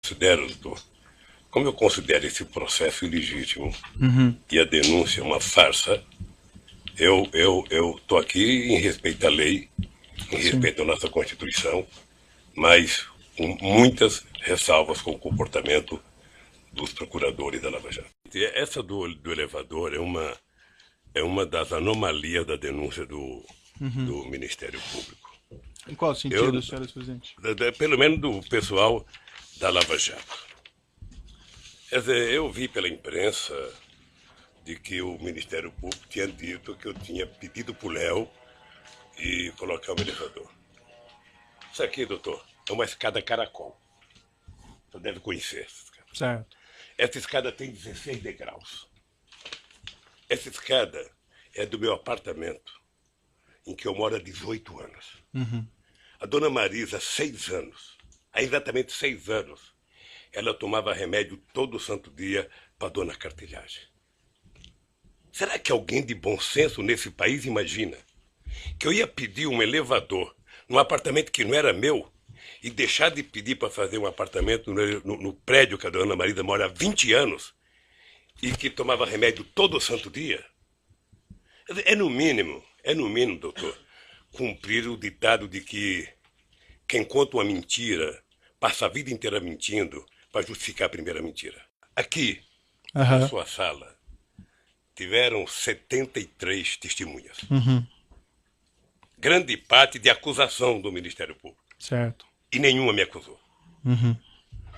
Considero, doutor, como eu considero esse processo ilegítimo e a denúncia uma farsa, eu estou aqui em respeito à lei, em Sim. respeito à nossa Constituição, mas com muitas ressalvas com o comportamento dos procuradores da Lava Jato. Essa do elevador é uma das anomalias da denúncia do Ministério Público. Em qual sentido, senhor ex-presidente? Pelo menos do pessoal da Lava Jato. Quer dizer, eu vi pela imprensa de que o Ministério Público tinha dito que eu tinha pedido para o Léo e colocar um elevador. Isso aqui, doutor, é uma escada caracol. Você deve conhecer essa escada. Certo. Essa escada tem 16 degraus. Essa escada é do meu apartamento, em que eu moro há 18 anos. A dona Marisa, 6 anos, há exatamente 6 anos, ela tomava remédio todo santo dia para dona Cartilhagem. Será que alguém de bom senso nesse país imagina que eu ia pedir um elevador num apartamento que não era meu e deixar de pedir para fazer um apartamento no prédio que a dona Marisa mora há 20 anos e que tomava remédio todo santo dia? É no mínimo, doutor, cumprir o ditado de que quem conta uma mentira passa a vida inteira mentindo para justificar a primeira mentira. Aqui, na sua sala, tiveram 73 testemunhas. Grande parte de acusação do Ministério Público. Certo. E nenhuma me acusou.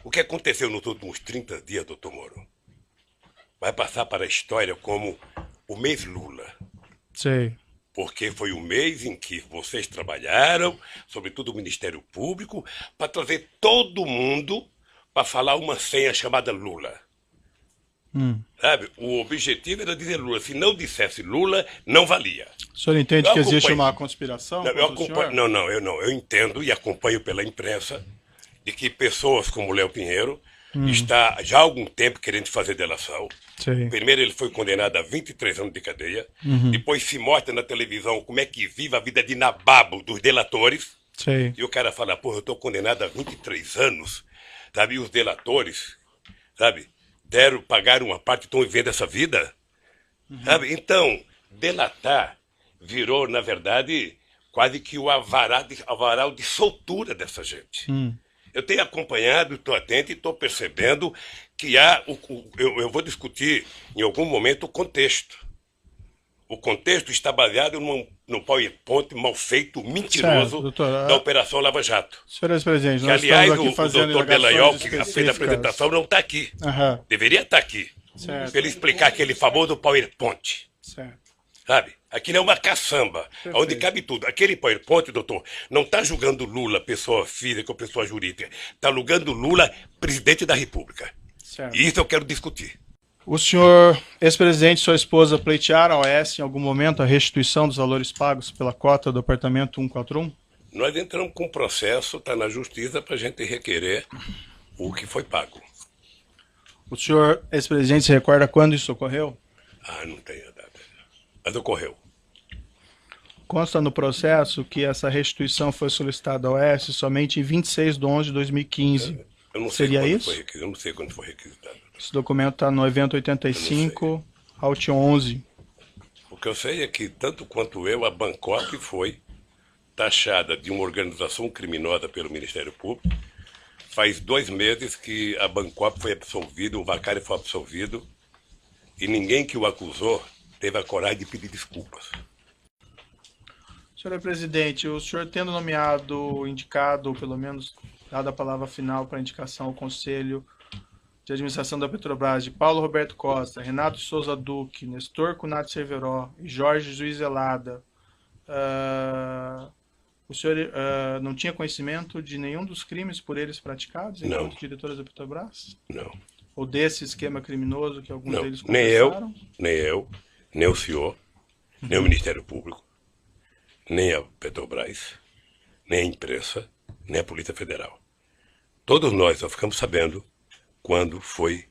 O que aconteceu nos últimos 30 dias, doutor Moro, vai passar para a história como o mês Lula. Sei. Porque foi o mês em que vocês trabalharam, sobretudo o Ministério Público, para trazer todo mundo para falar uma senha chamada Lula. Sabe? O objetivo era dizer Lula. Se não dissesse Lula, não valia. O senhor entende que existe uma conspiração Não, contra o senhor? Não. Eu entendo e acompanho pela imprensa de que pessoas como Léo Pinheiro está já há algum tempo querendo fazer delação. Sei. Primeiro ele foi condenado a 23 anos de cadeia. Depois se mostra na televisão como é que vive a vida de nababo dos delatores. Sei. E o cara fala, porra, eu estou condenado a 23 anos. Sabe? E os delatores, sabe? Pagaram uma parte e estão vivendo essa vida. Sabe? Então, delatar virou, na verdade, quase que o avaral de soltura dessa gente. Eu tenho acompanhado, estou atento e estou percebendo que há... Eu vou discutir em algum momento o contexto. O contexto está baseado no PowerPoint mal feito, mentiroso, certo, doutor, da Operação Lava Jato. Senhor ex-presidente, Que, nós aliás, estamos aqui fazendo o doutor Delayol, que específicas. fez a apresentação, não está aqui. Deveria estar aqui. Certo. Para ele explicar aquele famoso PowerPoint. Certo. Sabe? Aquilo é uma caçamba, Perfeito. onde cabe tudo. Aquele PowerPoint, doutor, não está julgando Lula, pessoa física ou pessoa jurídica. Está julgando Lula, presidente da República. Certo. E isso eu quero discutir. O senhor ex-presidente e sua esposa pleitearam ao OAS em algum momento a restituição dos valores pagos pela cota do apartamento 141? Nós entramos com um processo, está na justiça, para a gente requerer o que foi pago. O senhor ex-presidente se recorda quando isso ocorreu? Não tenho a data. Mas ocorreu. Consta no processo que essa restituição foi solicitada ao OAS somente em 26 de 11 de 2015. Eu não sei Seria quando isso? foi requisitado. Eu não sei quando foi requisitado. Esse documento está no evento 85, Alt 11. O que eu sei é que, tanto quanto eu, a Bangkok foi taxada de uma organização criminosa pelo Ministério Público. Faz 2 meses que a Bangkok foi absolvida, o Vacari foi absolvido, e ninguém que o acusou teve a coragem de pedir desculpas. Senhor presidente, o senhor tendo indicado, pelo menos dado a palavra final para indicação ao Conselho de Administração da Petrobras de Paulo Roberto Costa, Renato Souza Duque, Nestor Cunati Cerveró e Jorge Zuizelada, o senhor não tinha conhecimento de nenhum dos crimes por eles praticados enquanto diretores da Petrobras? Não. Ou desse esquema criminoso que alguns deles confessaram? Nem eu, nem o senhor, nem o Ministério Público, nem a Petrobras, nem a imprensa, nem a Polícia Federal. Todos nós só ficamos sabendo quando foi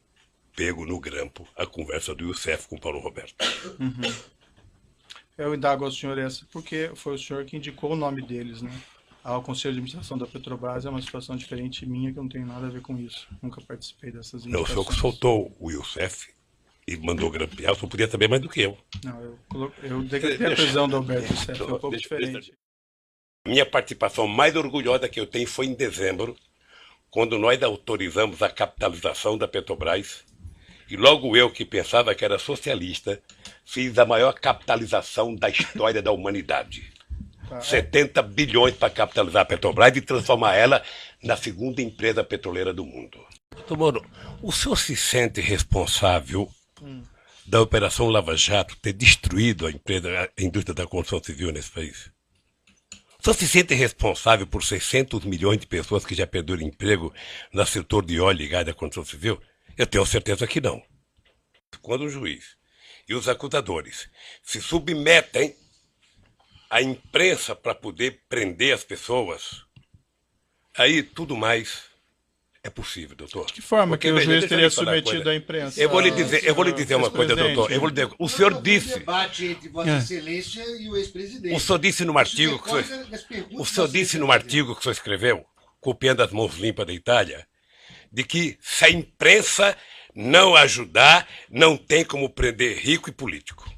pego no grampo a conversa do Youssef com o Paulo Roberto. Eu indago ao senhor essa porque foi o senhor que indicou o nome deles, né? ao Conselho de Administração da Petrobras é uma situação diferente minha, que eu não tenho nada a ver com isso. Nunca participei dessas Não, o indicações. senhor que soltou o Youssef e mandou grampear, o senhor podia saber mais do que eu. Não, eu decretei a prisão do Alberto Youssef, é um pouco diferente. Minha participação mais orgulhosa que eu tenho foi em dezembro, quando nós autorizamos a capitalização da Petrobras, e logo eu, que pensava que era socialista, fiz a maior capitalização da história da humanidade. 70 bilhões para capitalizar a Petrobras e transformar ela na segunda empresa petroleira do mundo. Doutor Moro, o senhor se sente responsável da Operação Lava Jato ter destruído a indústria da construção civil nesse país? O senhor se sente responsável por 600 milhões de pessoas que já perderam emprego no setor de óleo e gás da construção civil? Eu tenho certeza que não. Quando o juiz e os acusadores se submetem à imprensa para poder prender as pessoas, aí tudo mais é possível, doutor. De que forma Porque, que o juiz deixa eu teria lhe falar uma submetido coisa. à imprensa? Eu vou lhe dizer uma coisa, doutor. Eu vou lhe dizer, o senhor disse. Debate entre Vossa Excelência e o ex-presidente. O senhor disse num artigo que o senhor disse num artigo que o senhor escreveu, copiando as mãos limpas da Itália, de que se a imprensa não ajudar, não tem como prender rico e político.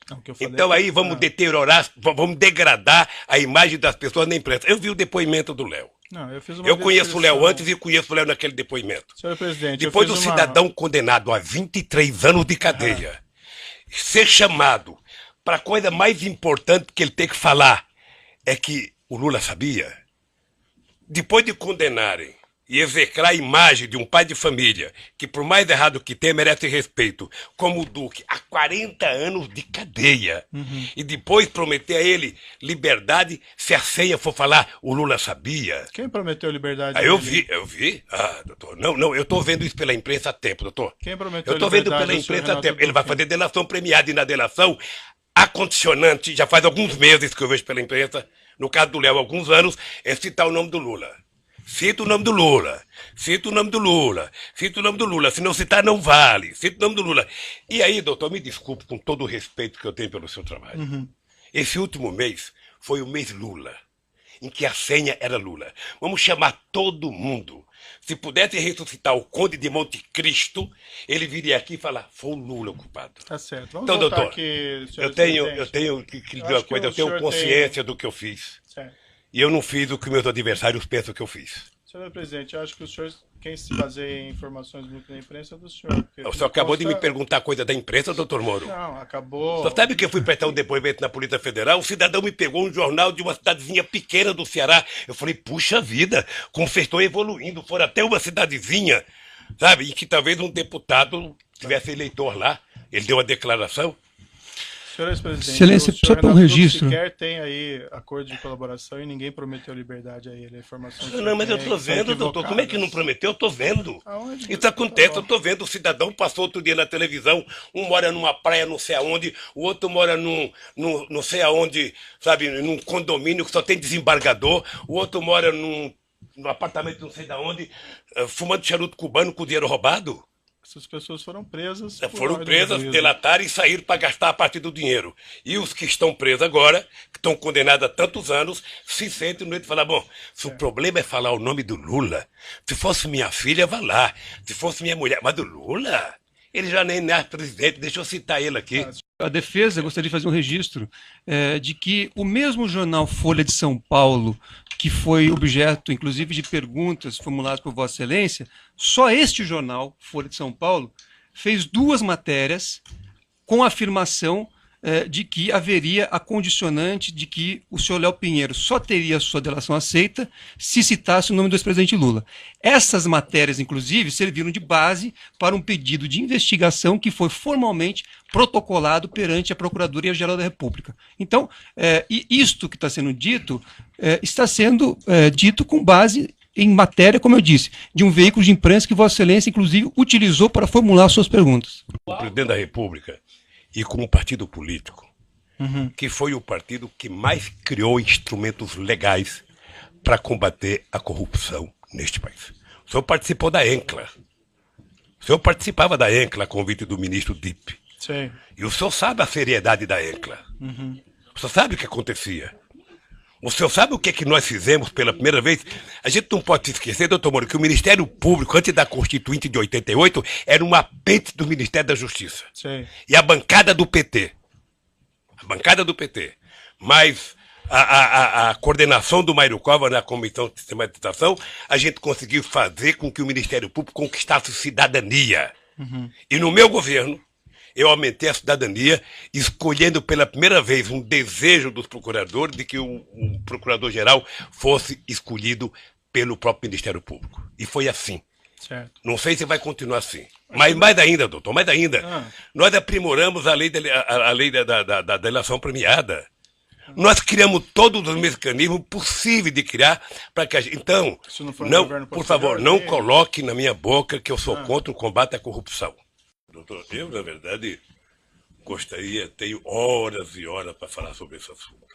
Não, o que eu falei Então é que- aí vamos deteriorar, vamos degradar a imagem das pessoas na imprensa. Eu vi o depoimento do Léo. Não, eu fiz uma Eu conheço o Léo descrição. antes e conheço o Léo naquele depoimento. Senhor presidente, eu Depois fiz do uma- cidadão condenado a 23 anos de cadeia ser chamado para a coisa mais importante que ele tem que falar é que o Lula sabia. Depois de condenarem e execrar a imagem de um pai de família que, por mais errado que tenha, merece respeito, como o Duque, há 40 anos de cadeia, e depois prometer a ele liberdade se a senha for falar o Lula sabia. Quem prometeu liberdade? Ah, a eu ele? vi. Ah, doutor, não, eu estou vendo isso pela imprensa há tempo, doutor. Quem prometeu Eu estou vendo liberdade pela ao senhor imprensa há Renato tempo. Ele vai Duque? fazer delação premiada e na delação, a condicionante, já faz alguns meses que eu vejo pela imprensa, no caso do Léo, há alguns anos, é citar o nome do Lula. Cita o nome do Lula, cita o nome do Lula, cita o nome do Lula, se não citar não vale, cita o nome do Lula. E aí, doutor, me desculpe com todo o respeito que eu tenho pelo seu trabalho. Esse último mês foi o mês Lula, em que a senha era Lula. Vamos chamar todo mundo. Se pudesse ressuscitar o Conde de Monte Cristo, ele viria aqui e falar, foi o Lula o culpado. Tá certo. Vamos Então, voltar doutor, aqui, senhor eu tenho presidente. que dizer acho uma que coisa, o eu tenho senhor consciência do que eu fiz. Certo. E eu não fiz o que meus adversários pensam que eu fiz. Senhor presidente, eu acho que o senhor, quem se baseia em informações muito da imprensa é do senhor. porque O senhor acabou de me consta- perguntar coisa da imprensa, doutor Moro. Não, acabou. Só sabe que eu fui prestar um depoimento na Polícia Federal? O cidadão me pegou um jornal de uma cidadezinha pequena do Ceará. Eu falei, puxa vida, como vocês estão evoluindo. Foram até uma cidadezinha, sabe? Em que talvez um deputado tivesse eleitor lá. Ele deu uma declaração. Senhor ex-presidente, Excelência, o senhor só para um Renato Duque registro. sequer tem aí acordo de colaboração e ninguém prometeu liberdade a ele. A informação que o Não, senhor mas eu tem tô são vendo, doutor. Como é que não equivocadas. prometeu? Eu tô vendo. Aonde? Isso acontece, Tá bom. eu tô vendo. O cidadão passou outro dia na televisão. Um mora numa praia não sei aonde, o outro mora num não sei aonde, sabe, num condomínio que só tem desembargador, o outro mora num apartamento não sei de onde, fumando charuto cubano com dinheiro roubado. Essas pessoas foram presas. por Foram ordem do presas, juízo. delataram e saíram para gastar a parte do dinheiro. E os que estão presos agora, que estão condenados a tantos anos, se sentem no meio de falar, bom, se o problema é falar o nome do Lula, se fosse minha filha, vá lá. Se fosse minha mulher, mas do Lula? Ele já nem é presidente, deixa eu citar ele aqui. A defesa gostaria de fazer um registro de que o mesmo jornal Folha de São Paulo, que foi objeto, inclusive, de perguntas formuladas por Vossa Excelência, só este jornal, Folha de São Paulo, fez 2 matérias com a afirmação de que haveria a condicionante de que o senhor Léo Pinheiro só teria sua delação aceita se citasse o nome do ex-presidente Lula. Essas matérias, inclusive, serviram de base para um pedido de investigação que foi formalmente protocolado perante a Procuradoria-Geral da República. Então, e isto que está sendo dito, está sendo dito com base em matéria, como eu disse, de um veículo de imprensa que Vossa Excelência, inclusive, utilizou para formular suas perguntas. O presidente da República e com um partido político, que foi o partido que mais criou instrumentos legais para combater a corrupção neste país. O senhor participou da ENCLA. O senhor participava da ENCLA a convite do ministro Dipp. Sim. E o senhor sabe a seriedade da ENCLA. O senhor sabe o que acontecia. O senhor sabe o que, que nós fizemos pela primeira vez? A gente não pode se esquecer, doutor Moro, que o Ministério Público, antes da Constituinte de 88, era um apêndice do Ministério da Justiça. Sim. E a bancada do PT. A bancada do PT. Mas a coordenação do Mário Covas na Comissão de Sistematização, a gente conseguiu fazer com que o Ministério Público conquistasse cidadania. E no meu governo, eu aumentei a cidadania, escolhendo pela primeira vez um desejo dos procuradores de que o procurador-geral fosse escolhido pelo próprio Ministério Público. E foi assim. Certo. Não sei se vai continuar assim. Mas mais ainda, doutor, mais ainda. Nós aprimoramos a lei da delação premiada. Nós criamos todos os mecanismos possíveis de criar para que a gente... Então, não, por favor, não coloque na minha boca que eu sou contra o combate à corrupção. Doutor, eu, na verdade, tenho horas e horas para falar sobre esse assunto.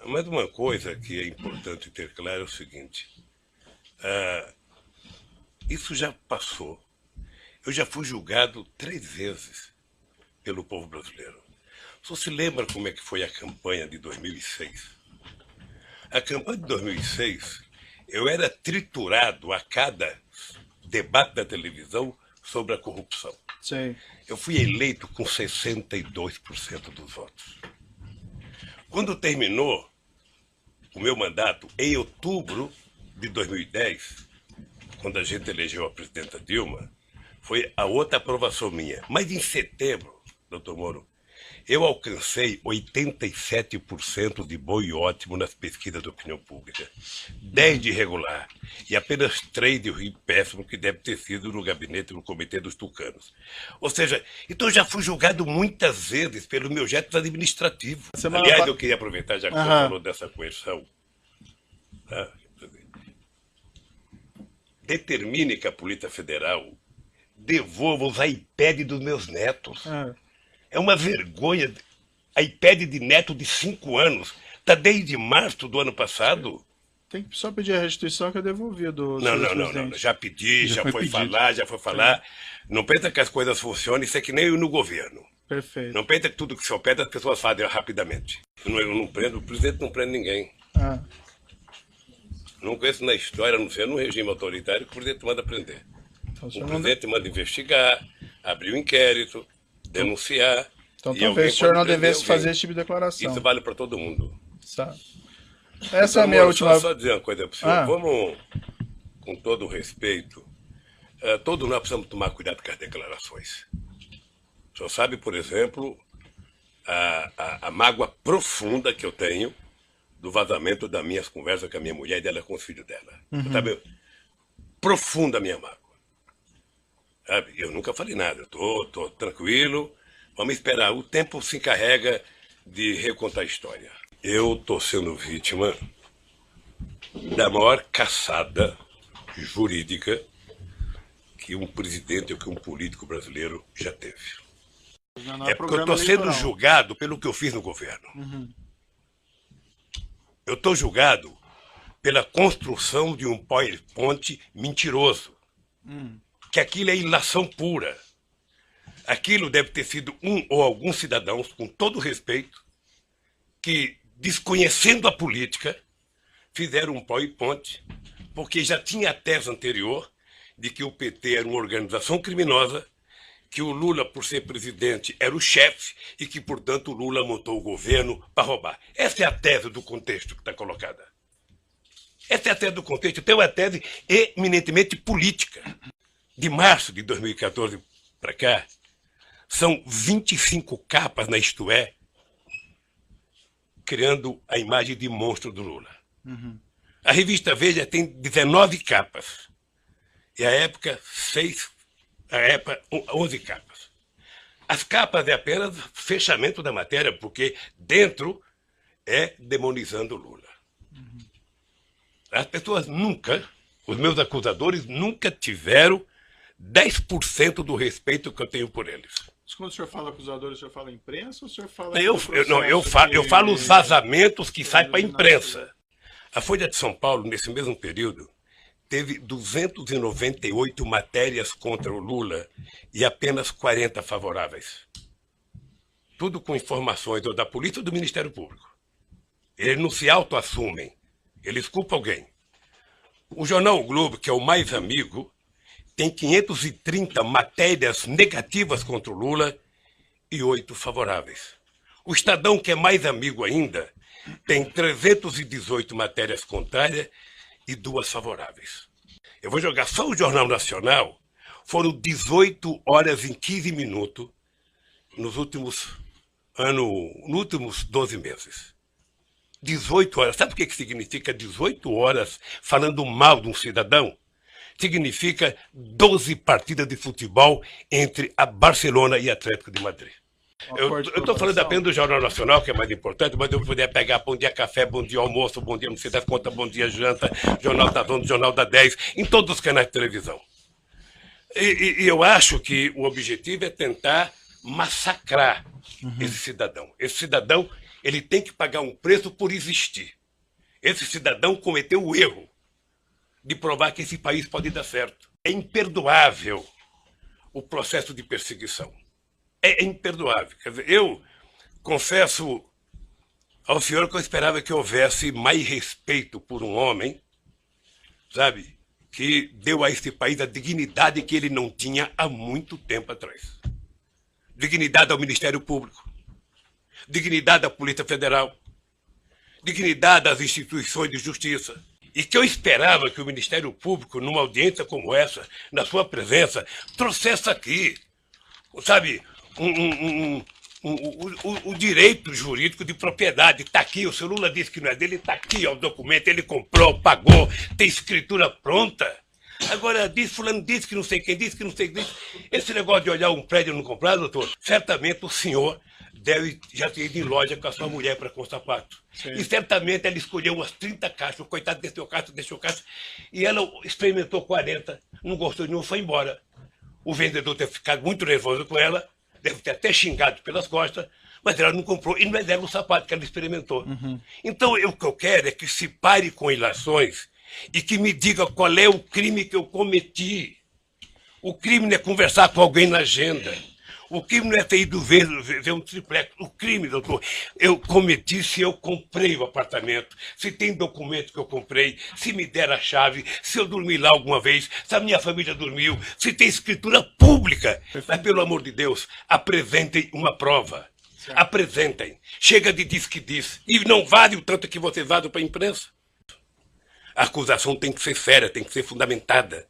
Mas uma coisa que é importante ter claro é o seguinte. Isso já passou. Eu já fui julgado 3 vezes pelo povo brasileiro. O senhor se lembra como é que foi a campanha de 2006? A campanha de 2006, eu era triturado a cada debate da televisão sobre a corrupção. Sim. Eu fui eleito com 62% dos votos. Quando terminou o meu mandato, em outubro de 2010, quando a gente elegeu a presidenta Dilma, foi a outra aprovação minha. Mas em setembro, doutor Moro, eu alcancei 87% de bom e ótimo nas pesquisas de opinião pública, 10 de regular e apenas 3 de ruim péssimo, que deve ter sido no gabinete, no comitê dos tucanos. Ou seja, então eu já fui julgado muitas vezes pelos meus gestos administrativos. Aliás, eu queria aproveitar, já que você falou dessa coerção, determine que a Polícia Federal devolva os iPads dos meus netos. É uma vergonha. A iPad de neto de 5 anos está desde março do ano passado. Tem que só pedir a restituição que é devolvido. Não. Já pedi, já foi falar. Não pensa que as coisas funcionam, isso é que nem no governo. Perfeito. Não pensa que tudo que se opera as pessoas fazem rapidamente. Eu não prendo, o presidente não prende ninguém. Não conheço na história, a não ser no regime autoritário, que o presidente manda prender. Então, o presidente manda investigar, abrir um inquérito, denunciar. Então talvez o senhor não devesse fazer esse tipo de declaração. Isso vale para todo mundo. Sabe. Essa é a minha última... Só dizer uma coisa para o senhor. Vamos, com todo o respeito, todos nós precisamos tomar cuidado com as declarações. O senhor sabe, por exemplo, a mágoa profunda que eu tenho do vazamento das minhas conversas com a minha mulher e dela com os filhos dela. Sabe? Profunda a minha mágoa. Sabe? Eu nunca falei nada, eu tô tranquilo, vamos esperar, o tempo se encarrega de recontar a história. Eu estou sendo vítima da maior caçada jurídica que um presidente ou que um político brasileiro já teve. É porque eu estou sendo julgado pelo que eu fiz no governo. Eu estou julgado pela construção de um PowerPoint mentiroso. Que aquilo é ilação pura. Aquilo deve ter sido um ou alguns cidadãos, com todo respeito, que, desconhecendo a política, fizeram um PowerPoint, porque já tinha a tese anterior de que o PT era uma organização criminosa, que o Lula, por ser presidente, era o chefe e que, portanto, o Lula montou o governo para roubar. Essa é a tese do contexto que está colocada. Essa é a tese do contexto. Então, é uma tese eminentemente política. De março de 2014 para cá, são 25 capas na Isto É, criando a imagem de monstro do Lula. A revista Veja tem 19 capas. E a época, 11 capas. As capas é apenas fechamento da matéria, porque dentro é demonizando o Lula. As pessoas nunca, os meus acusadores nunca tiveram 10% do respeito que eu tenho por eles. Mas quando o senhor fala acusadores, o senhor fala imprensa ou o senhor fala... Eu falo os vazamentos que saem para a imprensa. A Folha de São Paulo, nesse mesmo período, teve 298 matérias contra o Lula e apenas 40 favoráveis. Tudo com informações ou da polícia ou do Ministério Público. Eles não se autoassumem. Eles culpam alguém. O jornal O Globo, que é o mais amigo, tem 530 matérias negativas contra o Lula e 8 favoráveis. O Estadão, que é mais amigo ainda, tem 318 matérias contrárias e 2 favoráveis. Eu vou jogar só o Jornal Nacional. Foram 18 horas e 15 minutos nos últimos 12 meses. 18 horas. Sabe o que significa 18 horas falando mal de um cidadão? Significa 12 partidas de futebol entre a Barcelona e Atlético de Madrid. Eu estou falando apenas do Jornal Nacional, que é mais importante, mas eu poderia pegar Bom Dia Café, Bom Dia Almoço, Bom Dia Não Sei das Contas, Bom Dia Janta, Jornal da Zona, Jornal da 10, em todos os canais de televisão. E eu acho que o objetivo é tentar massacrar esse cidadão. Esse cidadão, ele tem que pagar um preço por existir. Esse cidadão cometeu o erro de provar que esse país pode dar certo. É imperdoável o processo de perseguição. É imperdoável. Quer dizer, eu confesso ao senhor que eu esperava que houvesse mais respeito por um homem, sabe, que deu a esse país a dignidade que ele não tinha há muito tempo atrás. Dignidade ao Ministério Público, dignidade à Polícia Federal, dignidade às instituições de justiça. E que eu esperava que o Ministério Público, numa audiência como essa, na sua presença, trouxesse aqui, sabe, o direito jurídico de propriedade. Está aqui, o seu Lula disse que não é dele, está aqui, ó, o documento, ele comprou, pagou, tem escritura pronta. Agora, fulano disse que não sei quem disse, que não sei quem disse. Esse negócio de olhar um prédio e não comprar, doutor, certamente o senhor deve já ter ido em loja com a sua mulher para com sapato. Sim. E certamente ela escolheu umas 30 caixas, o coitado deixou caixa, e ela experimentou 40, não gostou de nenhum, foi embora. O vendedor deve ficar muito nervoso com ela, deve ter até xingado pelas costas, mas ela não comprou, e não é dela o sapato que ela experimentou. Então, o que eu quero é que se pare com ilações e que me diga qual é o crime que eu cometi. O crime não é conversar com alguém na agenda. O crime não é ter ido ver um triplex. O crime, doutor, eu cometi se eu comprei o apartamento, se tem documento que eu comprei, se me der a chave, se eu dormi lá alguma vez, se a minha família dormiu, se tem escritura pública. Mas, pelo amor de Deus, apresentem uma prova. Certo. Apresentem. Chega de diz que diz. E não vale o tanto que vocês vazam para a imprensa. A acusação tem que ser séria, tem que ser fundamentada.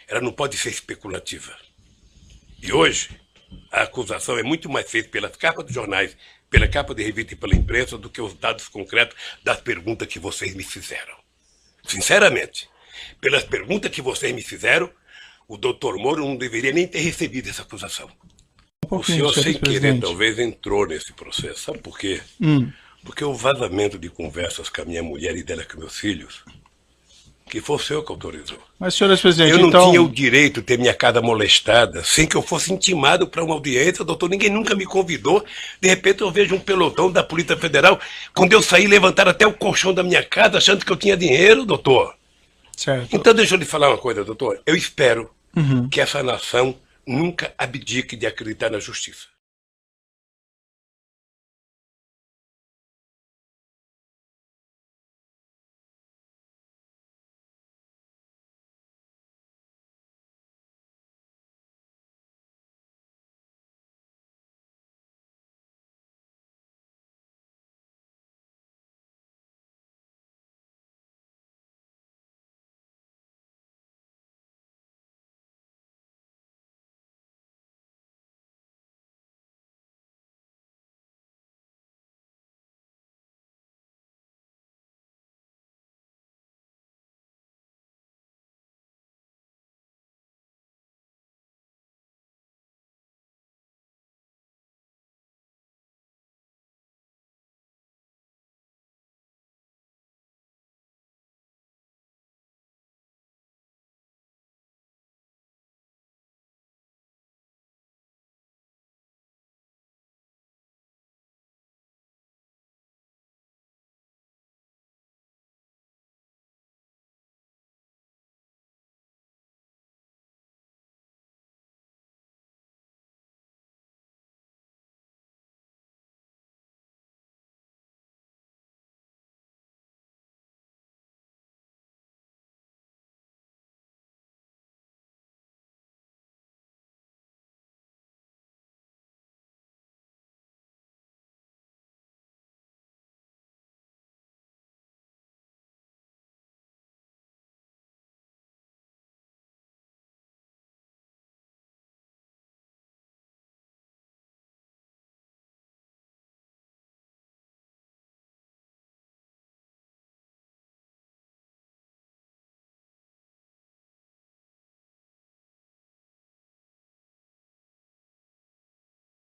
Ela não pode ser especulativa. E hoje, a acusação é muito mais feita pelas capas dos jornais, pela capa de revista e pela imprensa do que os dados concretos das perguntas que vocês me fizeram. Sinceramente, pelas perguntas que vocês me fizeram, o doutor Moro não deveria nem ter recebido essa acusação. O senhor, sem querer, talvez entrou nesse processo. Sabe por quê? Porque o vazamento de conversas com a minha mulher e dela com meus filhos, que foi o senhor que autorizou. Mas, senhor ex-presidente, eu não então... tinha o direito de ter minha casa molestada sem que eu fosse intimado para uma audiência, doutor. Ninguém nunca me convidou. De repente eu vejo um pelotão da Polícia Federal. Quando eu saí, levantaram até o colchão da minha casa achando que eu tinha dinheiro, doutor. Certo. Então deixa eu lhe falar uma coisa, doutor. Eu espero que essa nação nunca abdique de acreditar na justiça.